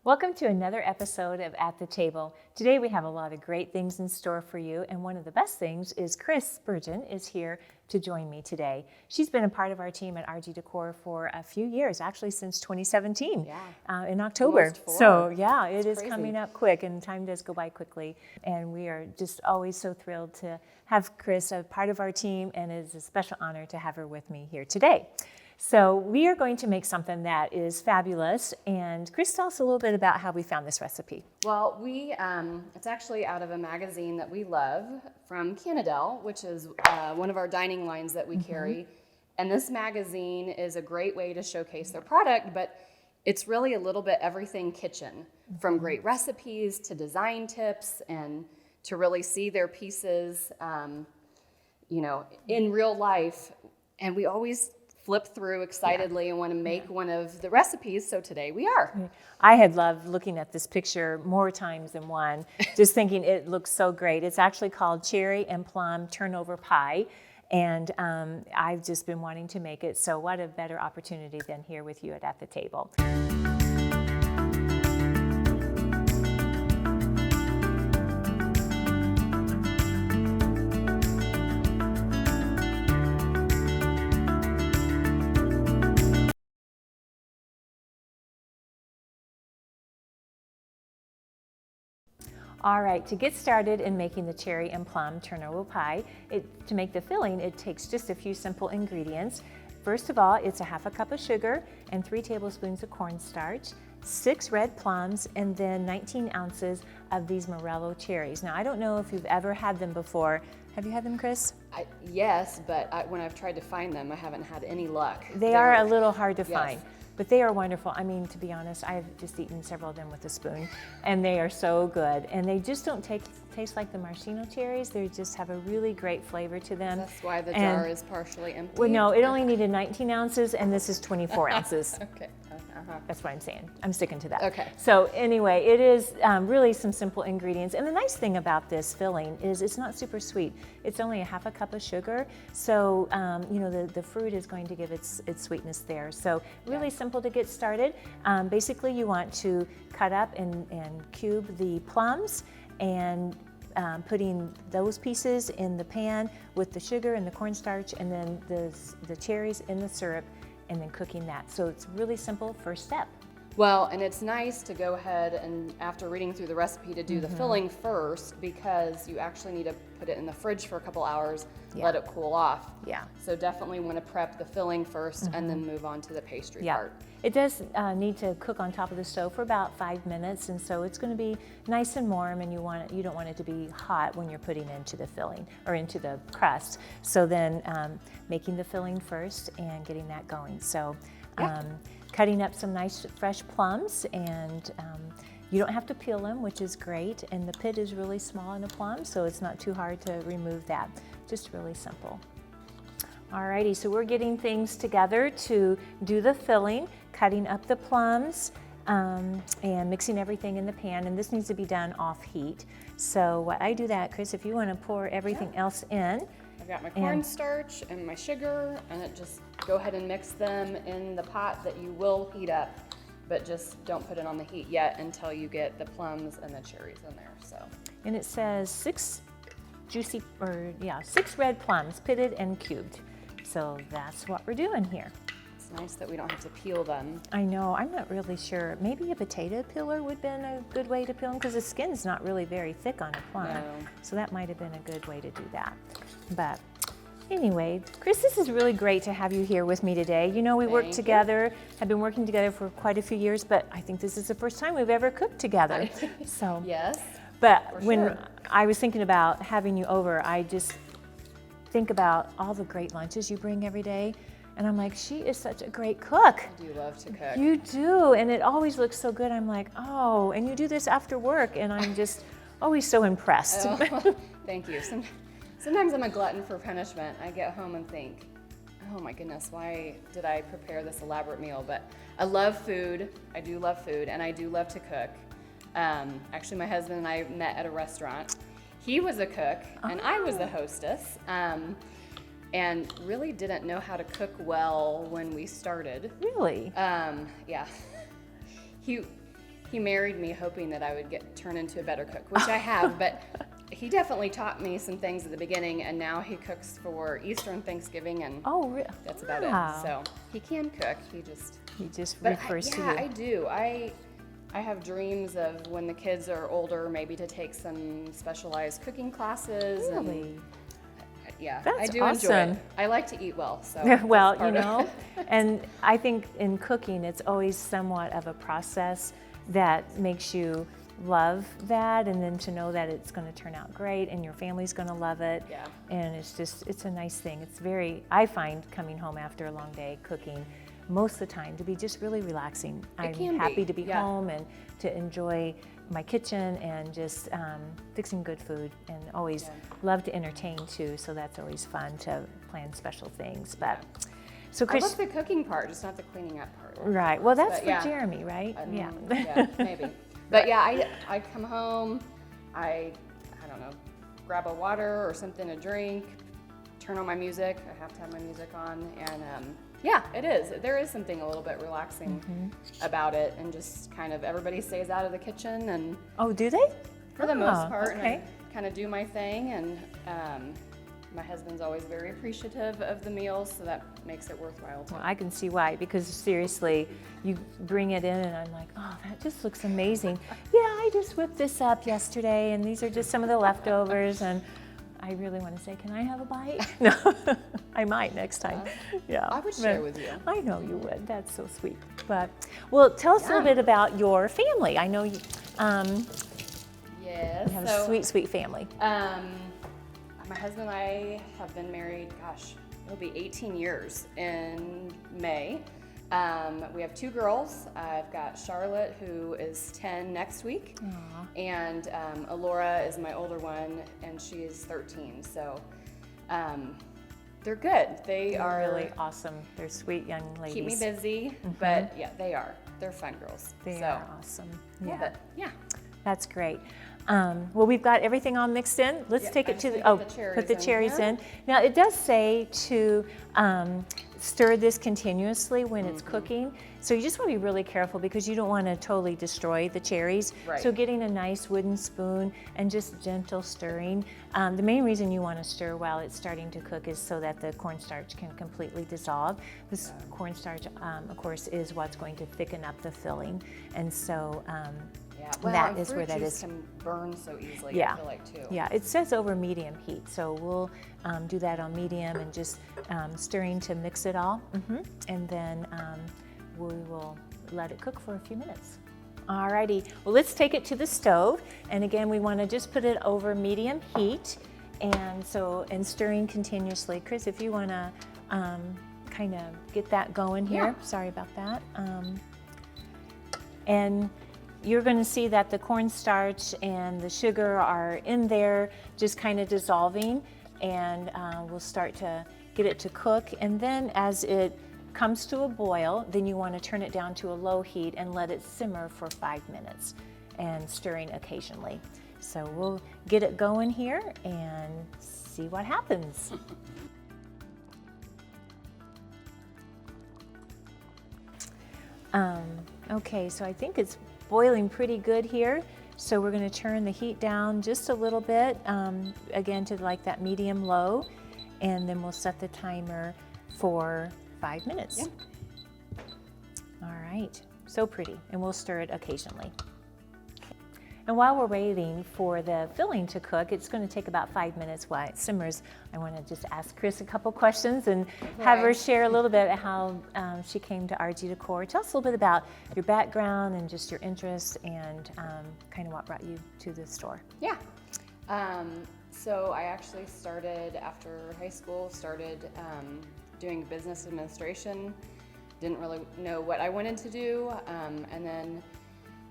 Welcome to another episode of At the Table. Today we have a lot of great things in store for you, and one of the best things is Chris Spurgeon is here to join me today. She's been a part of our team at RG Decor for a few years, actually since 2017 in October. So yeah, it is coming up quick, and time does go by quickly. And we are just always so thrilled to have Chris a part of our team, and it is a special honor to have her with me here today. So we are going to make something that is fabulous. And Chris, tell us a little bit about how we found this recipe. Well, it's actually out of a magazine that we love from Canadel, which is one of our dining lines that we carry. And this magazine is a great way to showcase their product, but it's really a little bit everything kitchen, from great recipes to design tips and to really see their pieces, in real life. And we always flip through excitedly and want to make one of the recipes, so today we are. I had loved looking at this picture more times than one, just thinking it looks so great. It's actually called Cherry and Plum Turnover Pie, and I've just been wanting to make it, so what a better opportunity than here with you at the table. All right, to get started in making the cherry and plum turnover pie, to make the filling, it takes just a few simple ingredients. First of all, it's a half a cup of sugar and 3 tablespoons of cornstarch, 6 red plums, and then 19 ounces of these Morello cherries. Now, I don't know if you've ever had them before. Have you had them, Chris? Yes, but when I've tried to find them, I haven't had any luck. They are a little hard to find. But they are wonderful. I mean, to be honest, I've just eaten several of them with a spoon, and they are so good. And they just don't taste like the maraschino cherries. They just have a really great flavor to them. That's why the jar is partially empty. Well, no, it only needed 19 ounces, and this is 24 ounces. Okay. That's what I'm saying. I'm sticking to that. Okay. So anyway, it is really some simple ingredients. And the nice thing about this filling is it's not super sweet. It's only a half a cup of sugar. So, the fruit is going to give its sweetness there. So really simple to get started. Basically, you want to cut up and cube the plums and putting those pieces in the pan with the sugar and the cornstarch, and then the cherries in the syrup, and then cooking that. So it's really simple first step. Well, and it's nice to go ahead and, after reading through the recipe, to do the filling first, because you actually need to put it in the fridge for a couple hours, let it cool off. Yeah. So definitely want to prep the filling first and then move on to the pastry part. It does need to cook on top of the stove for about 5 minutes, and so it's going to be nice and warm, and you don't want it to be hot when you're putting into the filling or into the crust. So then making the filling first and getting that going. So cutting up some nice fresh plums, and you don't have to peel them, which is great, and the pit is really small in a plum, so it's not too hard to remove that. Just really simple. Alrighty, so we're getting things together to do the filling, cutting up the plums, and mixing everything in the pan, and this needs to be done off heat. So what I do that, Chris, if you want to pour everything else in. I've got my cornstarch and my sugar, and just go ahead and mix them in the pot that you will heat up, but just don't put it on the heat yet until you get the plums and the cherries in there. So. And it says 6 red plums, pitted and cubed. So that's what we're doing here. It's nice that we don't have to peel them. I know, I'm not really sure. Maybe a potato peeler would have been a good way to peel them, because the skin's not really very thick on a plum. No. So that might have been a good way to do that. But anyway, Chris, this is really great to have you here with me today. You know, we worked together, have been working together for quite a few years, but I think this is the first time we've ever cooked together. So yes. But when I was thinking about having you over, I just think about all the great lunches you bring every day, and I'm like, she is such a great cook. I do love to cook. You do, and it always looks so good. I'm like, oh, and you do this after work, and I'm just always so impressed. Oh, thank you. Sometimes I'm a glutton for punishment. I get home and think, oh my goodness, why did I prepare this elaborate meal? But I love food. I do love food, and I do love to cook. Actually, my husband and I met at a restaurant. He was a cook, and I was the hostess, and really didn't know how to cook well when we started. Really? Yeah. he married me hoping that I would turn into a better cook, which I have, but he definitely taught me some things at the beginning, and now he cooks for Easter and Thanksgiving, and that's about it. So he can cook. He just refers to you. Yeah, I do. I have dreams of when the kids are older, maybe to take some specialized cooking classes. Really? Yeah, That's I do awesome. enjoy it. I like to eat well, so well, you know, and I think in cooking, it's always somewhat of a process that makes you love that, and then to know that it's going to turn out great and your family's going to love it. Yeah. And it's a nice thing. It's I find coming home after a long day cooking most of the time to be just really relaxing. I'm happy to be home and to enjoy my kitchen and just fixing good food, and always love to entertain too, so that's always fun to plan special things. But so Chris, I love the cooking part, just not the cleaning up part. Right. Well, that's for Jeremy, right? Yeah, maybe. But yeah, I come home, I don't know, grab a water or something to drink, turn on my music. I have to have my music on, and yeah, it is. There is something a little bit relaxing about it, and just kind of everybody stays out of the kitchen, and do they? For the most part, and I kind of do my thing, and my husband's always very appreciative of the meals, so that makes it worthwhile too. Well, I can see why, because seriously, you bring it in and I'm like, oh, that just looks amazing. Yeah, I just whipped this up yesterday, and these are just some of the leftovers, and I really want to say, can I have a bite? No, I might next time. Yeah, I would share with you. I know you would. That's so sweet. But, well, tell us a little bit about your family. I know you, yes, you have a sweet, sweet family. My husband and I have been married, gosh, it'll be 18 years in May. We have 2 girls. I've got Charlotte, who is 10 next week. Aww. And Alora is my older one, and she is 13. So they're good. They're really awesome. They're sweet young ladies. Keep me busy, but yeah, they are. They're fun girls. They are awesome. Yeah. Yeah. That's great. Well, we've got everything all mixed in. Let's take it to put the cherries in. Now, it does say to stir this continuously when it's cooking. So you just want to be really careful, because you don't want to totally destroy the cherries. Right. So getting a nice wooden spoon and just gentle stirring. The main reason you want to stir while it's starting to cook is so that the cornstarch can completely dissolve. This cornstarch, of course, is what's going to thicken up the filling. And so well, that is where that is. Can burn so easily, I feel like, too. Yeah, it says over medium heat, so we'll do that on medium and just stirring to mix it all, and then we will let it cook for a few minutes. Alrighty, well, let's take it to the stove, and again, we want to just put it over medium heat, and stirring continuously. Chris, if you want to kind of get that going here. Sorry about that. And you're going to see that the cornstarch and the sugar are in there, just kind of dissolving, and we'll start to get it to cook. And then as it comes to a boil, then you want to turn it down to a low heat and let it simmer for 5 minutes, and stirring occasionally. So we'll get it going here and see what happens. Okay, so I think it's boiling pretty good here. So we're going to turn the heat down just a little bit, again to like that medium low, and then we'll set the timer for 5 minutes. Yeah. All right, so pretty, and we'll stir it occasionally. And while we're waiting for the filling to cook, it's going to take about 5 minutes while it simmers. I want to just ask Chris a couple questions and have her share a little bit of how she came to RG Decor. Tell us a little bit about your background and just your interests, and kind of what brought you to the store. Yeah. So I actually started after high school, doing business administration. Didn't really know what I wanted to do, and then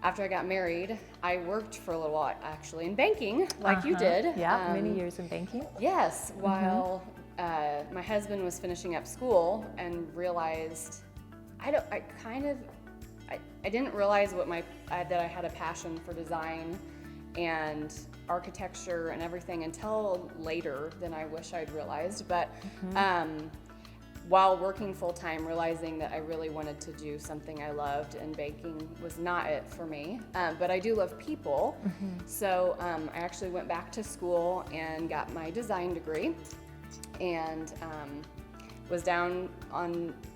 after I got married, I worked for a little while actually in banking, like you did. Yeah, many years in banking. Yes, while my husband was finishing up school, and realized I didn't realize that I had a passion for design and architecture and everything until later than I wish I'd realized. But while working full-time, realizing that I really wanted to do something I loved, and baking was not it for me. But I do love people. So I actually went back to school and got my design degree, and was down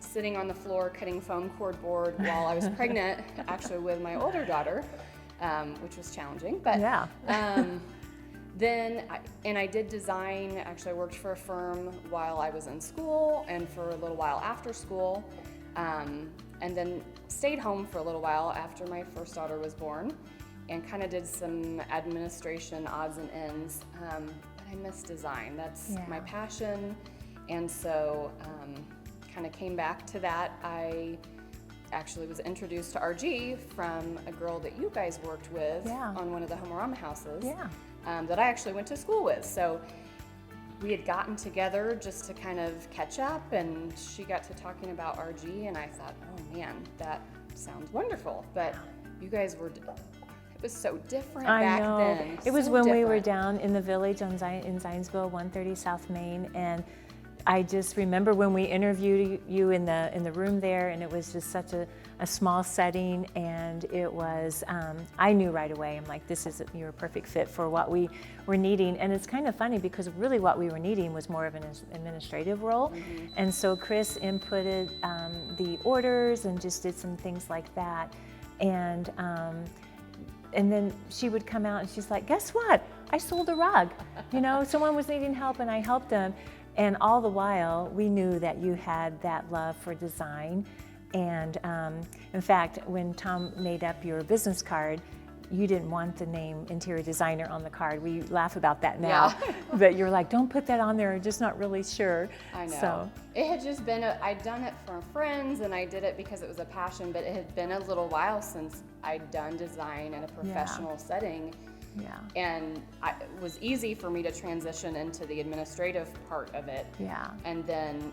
sitting on the floor cutting foam core board while I was pregnant, actually with my older daughter, which was challenging. But Yeah. Then I did design. Actually, I worked for a firm while I was in school and for a little while after school, and then stayed home for a little while after my first daughter was born, and kind of did some administration odds and ends. But I miss design. That's my passion, and so kind of came back to that. I actually was introduced to RG from a girl that you guys worked with on one of the Homorama houses. Yeah. That I actually went to school with. So we had gotten together just to kind of catch up, and she got to talking about RG, and I thought, oh man, that sounds wonderful. But you guys were, it was so different back then. It was when we were down in the village in Zionsville, 130 South Main, and I just remember when we interviewed you in the room there, and it was just such a small setting, and it was, I knew right away, I'm like, you're a perfect fit for what we were needing. And it's kind of funny because really what we were needing was more of an administrative role. And so Chris inputted the orders and just did some things like that. And then she would come out and she's like, guess what? I sold a rug. Someone was needing help and I helped them. And all the while, we knew that you had that love for design. And in fact, when Tom made up your business card, you didn't want the name interior designer on the card. We laugh about that now, but you're like, don't put that on there, I'm just not really sure. I know. So. It had just been, I'd done it for friends and I did it because it was a passion, but it had been a little while since I'd done design in a professional setting. Yeah. And it was easy for me to transition into the administrative part of it. Yeah. And then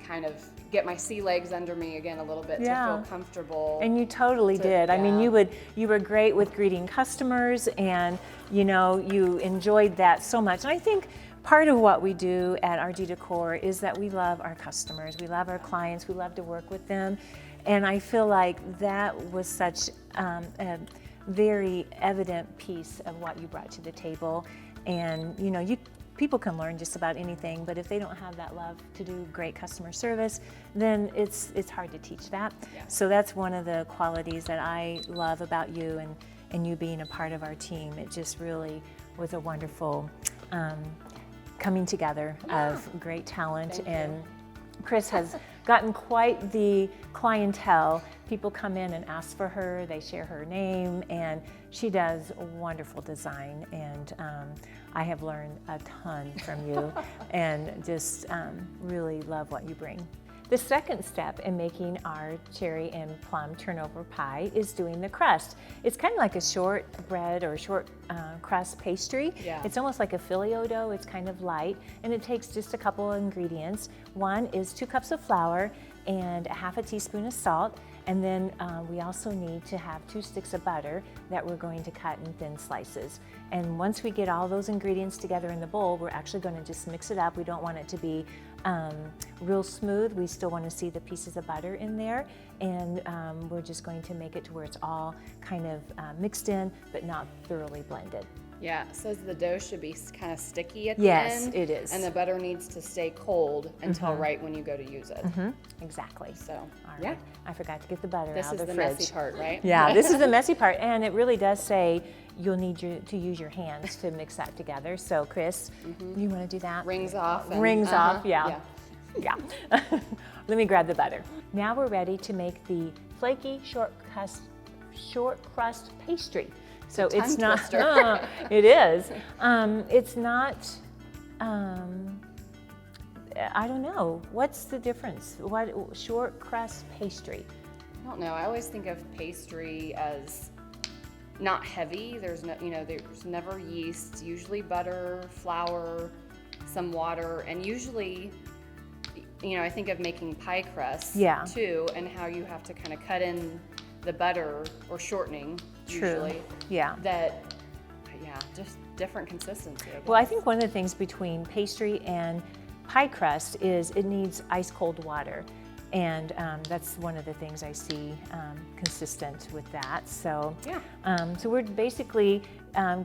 kind of get my sea legs under me again a little bit to feel comfortable. And you totally did. I mean, you were great with greeting customers, and you enjoyed that so much. And I think part of what we do at RG Decor is that we love our customers, we love our clients, we love to work with them. And I feel like that was such a very evident piece of what you brought to the table. And people can learn just about anything, but if they don't have that love to do great customer service, then it's hard to teach that. So that's one of the qualities that I love about you, and you being a part of our team. It just really was a wonderful coming together of great talent. And Chris has gotten quite the clientele. People come in and ask for her, they share her name, and she does wonderful design. And I have learned a ton from you and just really love what you bring. The second step in making our cherry and plum turnover pie is doing the crust. It's kind of like a short bread or short crust pastry. It's almost like a filio dough. It's kind of light, and it takes just a couple of ingredients. One is 2 cups of flour and a half a teaspoon of salt. And then we also need to have 2 sticks of butter that we're going to cut in thin slices. And once we get all those ingredients together in the bowl, we're actually going to just mix it up. We don't want it to be real smooth. We still want to see the pieces of butter in there. And we're just going to make it to where it's all kind of mixed in, but not thoroughly blended. Yeah, it says the dough should be kind of sticky at the end. Yes, it is. And the butter needs to stay cold until right when you go to use it. Exactly. So, all right. I forgot to get the butter this out of the is the fridge. messy part, right? Yeah, this is the messy part, and it really does say you'll need to use your hands to mix that together. So, Chris, you want to do that? Rings off. Rings off, yeah. Let me grab the butter. Now we're ready to make the flaky short crust pastry. So it's not, it is. It's not, I don't know. What's the difference? What short crust pastry? I don't know. I always think of pastry as not heavy. There's no, there's never yeast. Usually butter, flour, some water, and usually, I think of making pie crust too, and how you have to kind of cut in the butter or shortening. Usually. Just different consistency. Well, I think one of the things between pastry and pie crust is it needs ice cold water. And that's one of the things I see consistent with that. So, so we're basically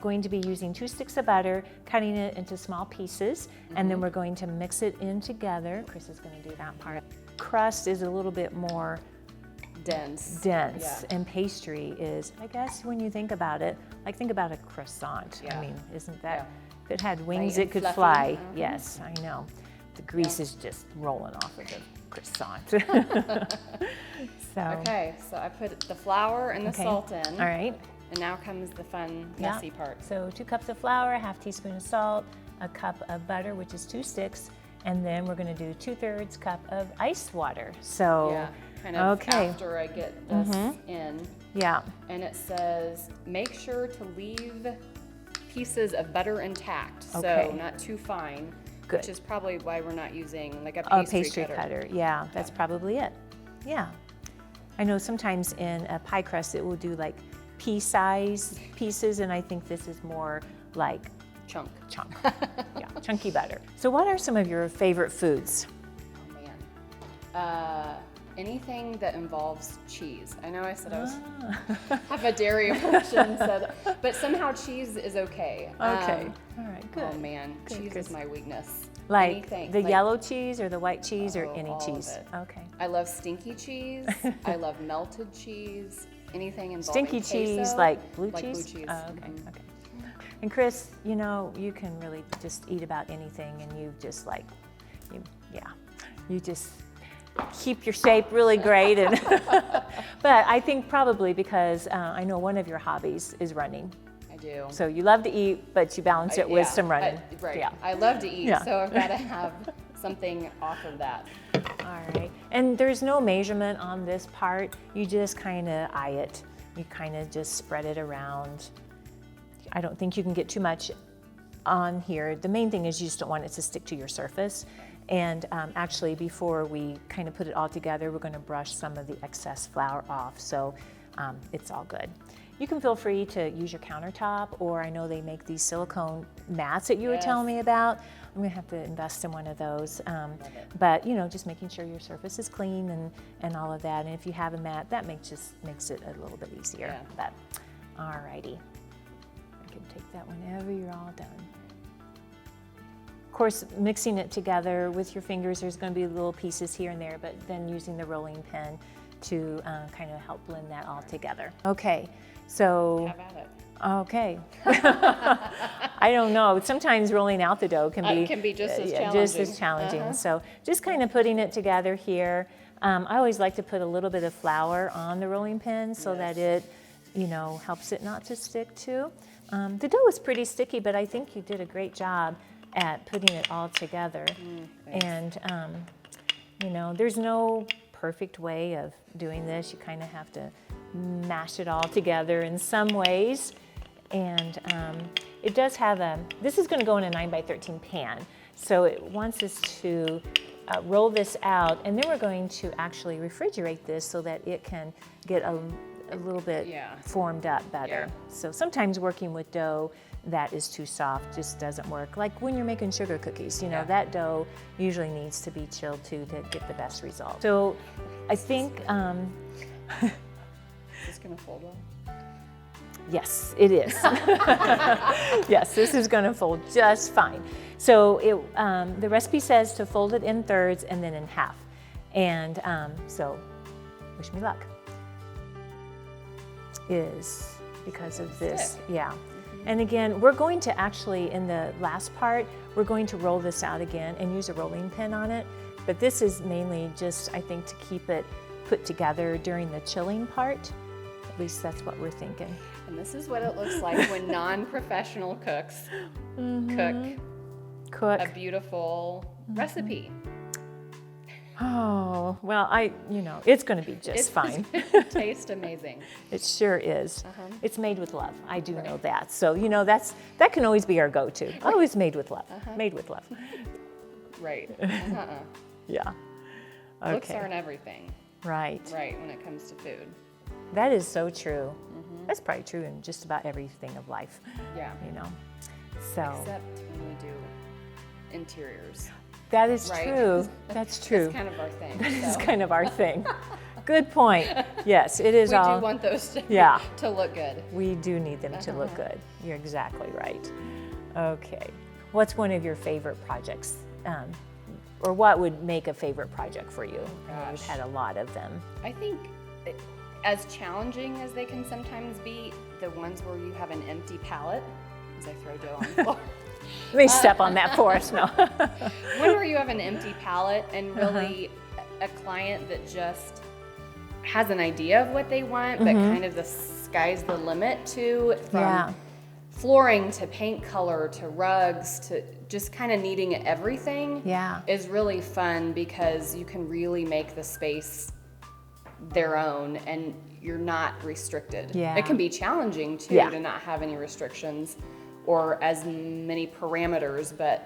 going to be using 2 sticks of butter, cutting it into small pieces, and then we're going to mix it in together. Chris is going to do that part. Crust is a little bit more dense, and pastry is, I guess, when you think about it, like think about a croissant. I mean, isn't that, if it had wings, it could fly. Yes, I know. The grease is just rolling off of the croissant. Okay, so I put the flour and the salt in. All right. And now comes the fun, messy part. So 2 cups of flour, 1/2 teaspoon of salt, 1 cup of butter, which is 2 sticks, and then we're going to do 2/3 cup of ice water. So kind of after I get this in. Yeah. And it says, make sure to leave pieces of butter intact, so not too fine. Good. Which is probably why we're not using like a pastry cutter. Yeah, that's probably it. Yeah. I know sometimes in a pie crust it will do like pea-size pieces, and I think this is more like chunk. Yeah, chunky butter. So what are some of your favorite foods? Oh man. Anything that involves cheese. I know I said I was have a dairy aversion, but somehow cheese is okay. Okay. All right, good. Oh man, cheese is my weakness. Like anything, the yellow cheese or the white cheese or any all cheese? Of it. Okay. I love stinky cheese. I love melted cheese. Anything involving stinky queso, cheese, like blue cheese? Like blue cheese. Oh, okay, okay. And Chris, you know, you can really just eat about anything, and you just like, you just keep your shape really great. And but I think probably because I know one of your hobbies is running. I do. So you love to eat, but you balance it with some running. Right. Yeah. I love to eat, so I've got to have something off of that. All right. And there's no measurement on this part. You just kind of eye it. You kind of just spread it around. I don't think you can get too much on here. The main thing is you just don't want it to stick to your surface. And actually, before we kind of put it all together, we're going to brush some of the excess flour off, so it's all good. You can feel free to use your countertop, or I know they make these silicone mats that you were telling me about. I'm going to have to invest in one of those. But, you know, just making sure your surface is clean and all of that. And if you have a mat, that makes it a little bit easier. But, all righty. I can take that whenever you're all done. Of course, mixing it together with your fingers, there's going to be little pieces here and there, but then using the rolling pin to kind of help blend that all together. Okay, so. How about it? Okay. I don't know. Sometimes rolling out the dough can be just as challenging. Just as challenging. So just kind of putting it together here. I always like to put a little bit of flour on the rolling pin so that it, you know, helps it not to stick to. The dough is pretty sticky, but I think you did a great job at putting it all together. And, you know, there's no perfect way of doing this. You kind of have to mash it all together in some ways. And it does have this is going to go in a 9x13 pan. So it wants us to roll this out, and then we're going to actually refrigerate this so that it can get a little bit formed up better. So sometimes working with dough that is too soft just doesn't work. Like when you're making sugar cookies, you know, that dough usually needs to be chilled too to get the best result. So I think... Is this going to fold well? Yes, it is. Yes, this is going to fold just fine. So the recipe says to fold it in thirds and then in half. And so wish me luck. Is because of this, And again, we're going to actually, in the last part, we're going to roll this out again and use a rolling pin on it. But this is mainly just, I think, to keep it put together during the chilling part. At least that's what we're thinking. And this is what it looks like when non-professional cooks cook a beautiful recipe. Oh, well, it's going to be just fine. Tastes amazing. It sure is. It's made with love. I do know that. So, you know, that can always be our go-to. Always made with love. Made with love. Right. Yeah. Okay. Looks aren't everything. Right. Right, when it comes to food. That is so true. That's probably true in just about everything of life. Yeah. You know. So. Except when we do interiors. That is right? true. That's true. That's kind of our thing. That is so. kind of our thing. Good point. Yes, it is We all. do want those to, Yeah. to look good. We do need them to look good. You're exactly right. Okay. What's one of your favorite projects? Or what would make a favorite project for you? I know you've had a lot of them. I think as challenging as they can sometimes be, the ones where you have an empty palette, as I throw dough on the floor. Let me step on that for us now. One where you have an empty palette and really a client that just has an idea of what they want, but kind of the sky's the limit to, from flooring to paint color to rugs to just kind of needing everything is really fun because you can really make the space their own and you're not restricted. It can be challenging too to not have any restrictions or as many parameters, but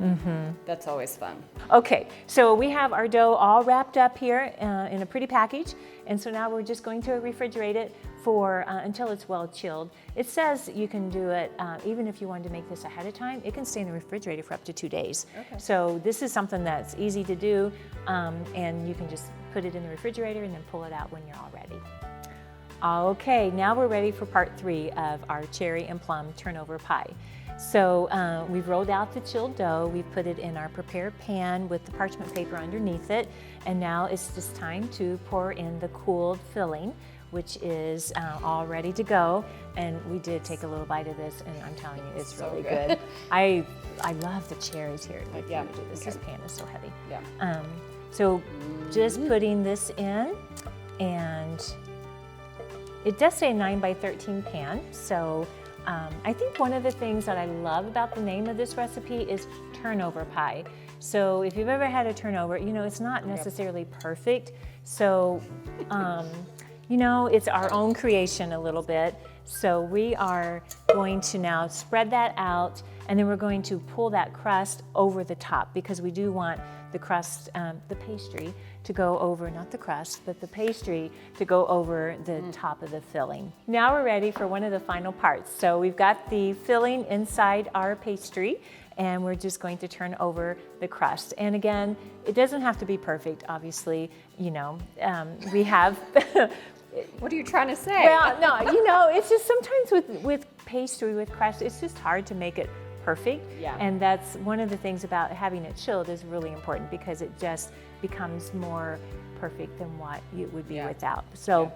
that's always fun. Okay, so we have our dough all wrapped up here in a pretty package, and so now we're just going to refrigerate it for until it's well chilled. It says you can do it even if you wanted to make this ahead of time. It can stay in the refrigerator for up to 2 days. So this is something that's easy to do, and you can just put it in the refrigerator and then pull it out when you're all ready. Okay, now we're ready for part 3 of our cherry and plum turnover pie. So we've rolled out the chilled dough, we've put it in our prepared pan with the parchment paper underneath it, and now it's just time to pour in the cooled filling, which is all ready to go. And we did take a little bite of this, and I'm telling you, it's So really good. good. I love the cherries here. Yeah. This pan is so heavy. Yeah. So just putting this in, and it does say a 9 by 13 pan, so I think one of the things that I love about the name of this recipe is turnover pie. So if you've ever had a turnover, you know, it's not necessarily perfect. So, you know, it's our own creation a little bit. So we are going to now spread that out, and then we're going to pull that crust over the top because we do want the crust, the pastry to go over, not the crust, but the pastry to go over the top of the filling. Now we're ready for one of the final parts. So we've got the filling inside our pastry, and we're just going to turn over the crust. And again, it doesn't have to be perfect, obviously, you know, we have. What are you trying to say? Well, no, you know, it's just sometimes with pastry, with crust, it's just hard to make it perfect. And that's one of the things about having it chilled is really important because it just becomes more perfect than what it would be without. So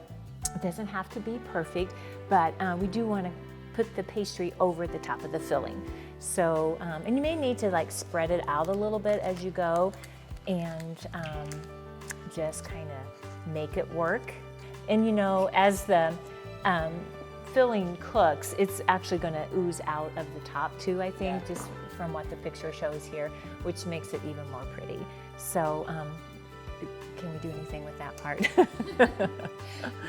it doesn't have to be perfect, but we do want to put the pastry over the top of the filling. So, and you may need to like spread it out a little bit as you go and just kind of make it work. And you know, as the filling cooks, it's actually going to ooze out of the top too, I think, just from what the picture shows here, which makes it even more pretty. So can we do anything with that part?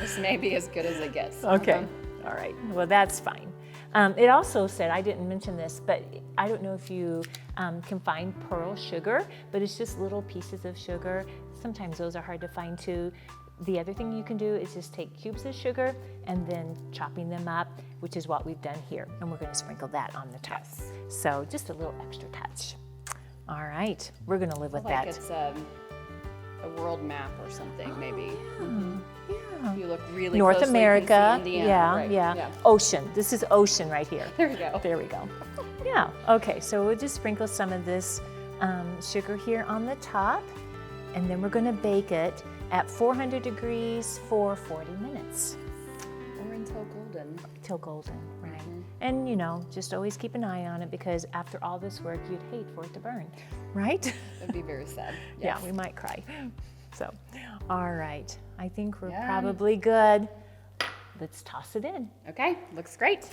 This may be as good as it gets. Okay, all right, well that's fine. It also said, I didn't mention this, but I don't know if you can find pearl sugar, but it's just little pieces of sugar. Sometimes those are hard to find too. The other thing you can do is just take cubes of sugar and then chopping them up, which is what we've done here. And we're going to sprinkle that on the top. So just a little extra touch. All right, we're going to live with that. Like it's a world map or something, maybe. Yeah. You look really North closely, America, you can see Indiana, yeah. Ocean, this is ocean right here. There we go. There we go. Yeah, okay, so we'll just sprinkle some of this sugar here on the top, and then we're going to bake it at 400 degrees for 40 minutes. Or until golden. Till golden, right. And you know, just always keep an eye on it because after all this work, you'd hate for it to burn, right? That'd be very sad. Yeah, we might cry. So, all right, I think we're probably good. Let's toss it in. Okay, looks great.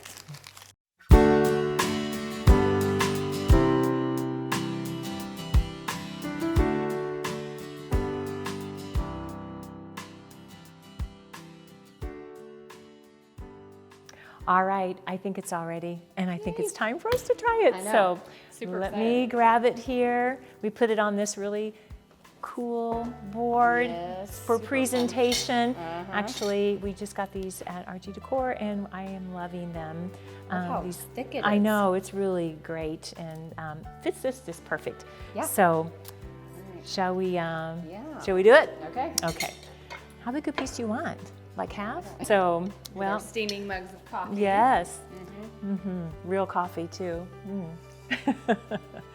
All right, I think it's all ready, and I think it's time for us to try it. I know. So Super let excited. me grab it here. We put it on this really cool board for super presentation. Actually, we just got these at RG Decor, and I am loving them. Look how These, thick it I is. know, it's really great, and fits this just perfect. Yeah. So Shall we? Yeah. Shall we do it? Okay. Okay. How big a piece do you want? Like half? So, well. Our steaming mugs of coffee. Yes. Real coffee too.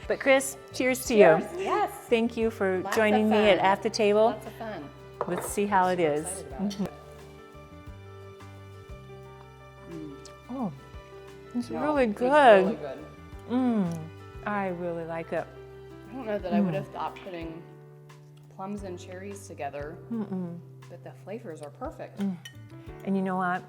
But Chris, cheers to you. Yes. Thank you for Lots joining of me fun. at the table. Lots of fun. Let's see how it is. Excited about it. Oh, it's No, really it's good. really good. I really like it. I don't know that I would have thought putting plums and cherries together, but the flavors are perfect. And you know what?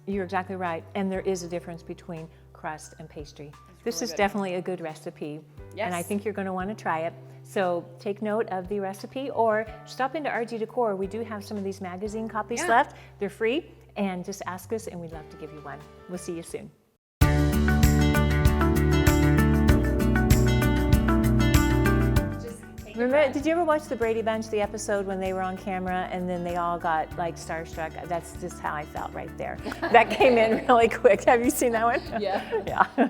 You're exactly right. And there is a difference between crust and pastry. This really is good. definitely a good recipe. And I Yes. think you're going to want to try it. So take note of the recipe or stop into RG Decor. We do have some of these magazine copies Yeah. left. They're free. And just ask us and we'd love to give you one. We'll see you soon. Remember, did you ever watch the Brady Bunch, the episode when they were on camera and then they all got like starstruck? That's just how I felt right there. That came in really quick. Have you seen that one? Yeah. Yeah.